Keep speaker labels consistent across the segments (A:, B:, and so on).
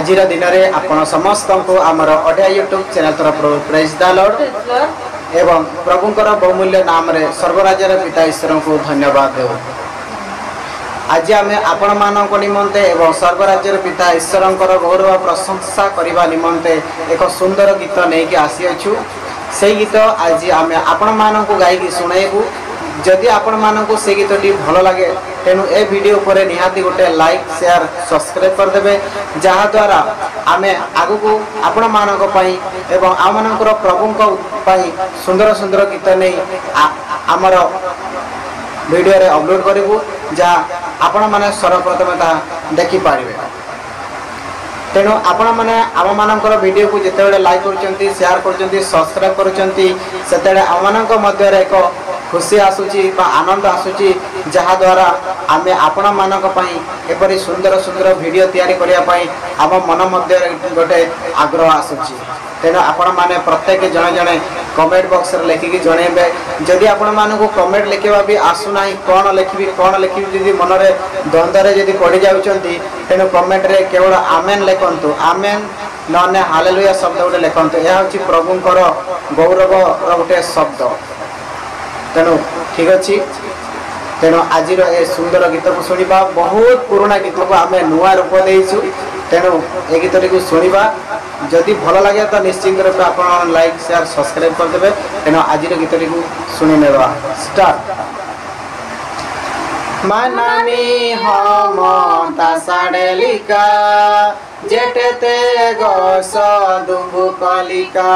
A: आज दिन में आपण समस्त को आमर अडिया यूट्यूब चैनल तरफ प्रेज द लॉर्ड एवं प्रभुंकर बहुमूल्य नाम रे सर्वराज्यर पिता ईश्वर को धन्यवाद देव। आज आम आपण मानक निमंते एवं सर्वराज्यर पिता ईश्वर गौरव प्रशंसा करने निमंते एक सुंदर गीत नहीं आसीअछु। से गीत आज आम आपण मानक गायकी शुणेबू। जदि आपण मानक से गीतटी भल लगे तेणु ए वीडियो पर निहाती गोटे लाइक शेयर सब्सक्राइब करदे जहाँ द्वारा आम आग को आपण मानक पई एवं आम मानकर प्रभुंक पई सुंदर सुंदर गीत नहीं आमर वीडियो रे अपलोड करूँ जहाँ आपण मैंने सर्वप्रथम देखि पारे। तेणु आपण मैंने आम मानकर वीडियो को जिते लाइक कर शेयर कर सब्सक्राइब कर आम मध्य एक खुशी आसूची आनंद आसूची जहाँ द्वारा आम आपण मानक एपरी सुंदर सुंदर वीडियो तैयारी करने आम मन मध्य गोटे आग्रह आसूची। तेणु आपण मैंने प्रत्येक जड़े जड़े कमेंट बॉक्स रे लिखिकी जणेबे। जदि आपण मानक कमेंट लिखा भी आसुना कौन लिखी जदि मन में द्वंद्व जदि पड़ जाउछंती तेणु कमेंट रे केवल आमेन लिखंतु आमेन नने हालेलुया शब्द गोटे लिखंतु। यह हूँ प्रभुंकर गौरव गोटे शब्द। तेणु ठीक अच्छी तेणु आज ए सुंदर गीत को शुणा बहुत पुराना गीत को आम नुआ रूप देचु। तेणु ए गीतटी को शुणा जदि भल लगे तो निश्चिंत रूप आप लाइक शेयर सब्सक्राइब करदे। तेणु आज गीतटी को शुणी नेबा स्टार्ट। मानामी हम तासाडेलिका जेटेते गस दुंबु कलिका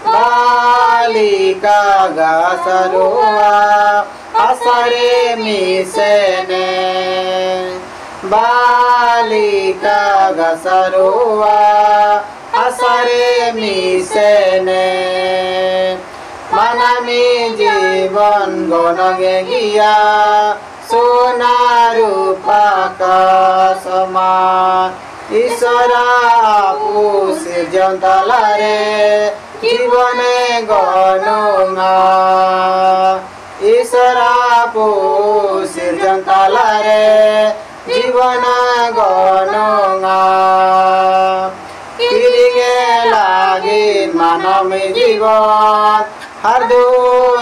A: बालिका गासरुआ आसारे मिसेने बालिका गासरुआ आसारे मिसेने मानामी जीवन गनगे गिया सोना रूपा का समान ईश्वरा पुसे जंतलारे जीवने गनुंगा ईश्वरा पुसे जंतलारे जीवन गनुंगा किरिंगे लागे मानवी जीवन हार्दो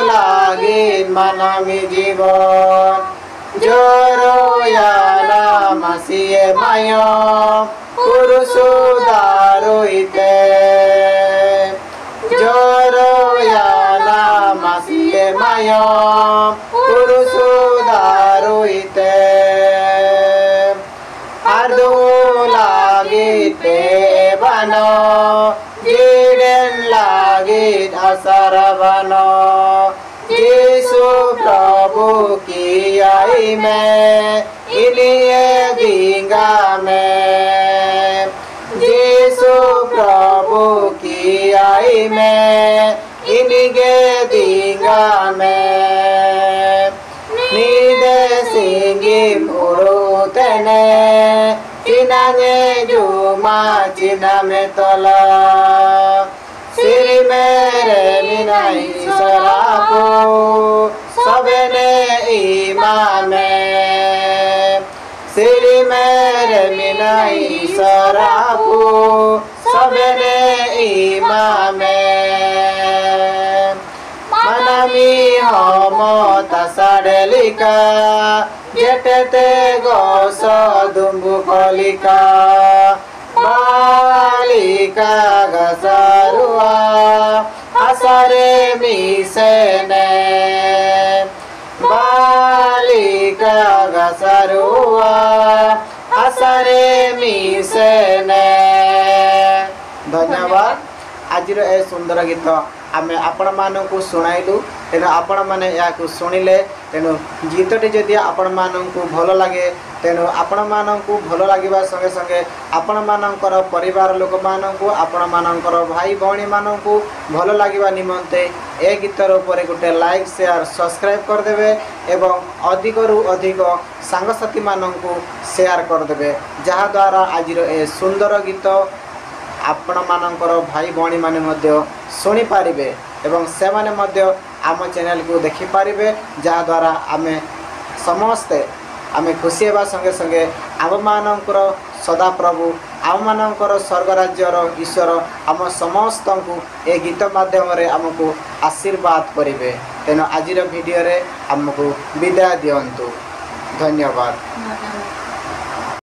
A: लागे मानवी जीवन जोरो याना मसीहे मायो पुरुषो दारोइते जोरो याना मसीहे मायो पुरुषो दारोइते हार्दो लागिते बनो जीवन लागित असर बनो यीशु प्रभु की आई में इलिए दींगा में यीशु प्रभु की आई में इलिए दींगा में नीदे सिंगी पुरु तेने चिनाने जुमा चिना में तला सिरी मेरे मिनाई सरापो सबने इमामे सिरी मेरे मिनाई सरापो सबने इमामे मानामी हम तासाडेलिका जेटेते गस दुंबु कलिका बालिका गसरुआ आसारे मिसेने बालिका गसरुआ आसारे मिसेने। धन्यवाद। आज ए सुंदर गीत आम आपण मानक शुणाइलु। तेणु आपण मैंने या शुणिले तेणु गीतटी जदि आपण मानक भल लगे तेणु आपण मानक भल लगे संगे संगे आपण मानकर परिवार लोक मानक आपण मानकर भाई भौणी मानक भल लगे निमंते ए गीतर ऊपर गोटे लाइक शेयर सब्सक्राइब करदे एवं अधिक रु अधिक सांगसाथी मानक शेयर करदे जहाँ द्वारा आज ए सुंदर गीत आपण मानकर भाई भौणी माने शुणी पारिबे एवं से माने मध्य आम चैनल को देखि पारिबे जहाँ द्वारा आमे समस्ते आमे खुशी हेबा संगे संगे आम मानकर सदा प्रभु आम मानकर स्वर्ग राज्यर ईश्वर आम समस्त को ए गीत माध्यम आमको आशीर्वाद करेंगे। तेणु आज वीडियो आमको विदाय दिंतु। धन्यवाद।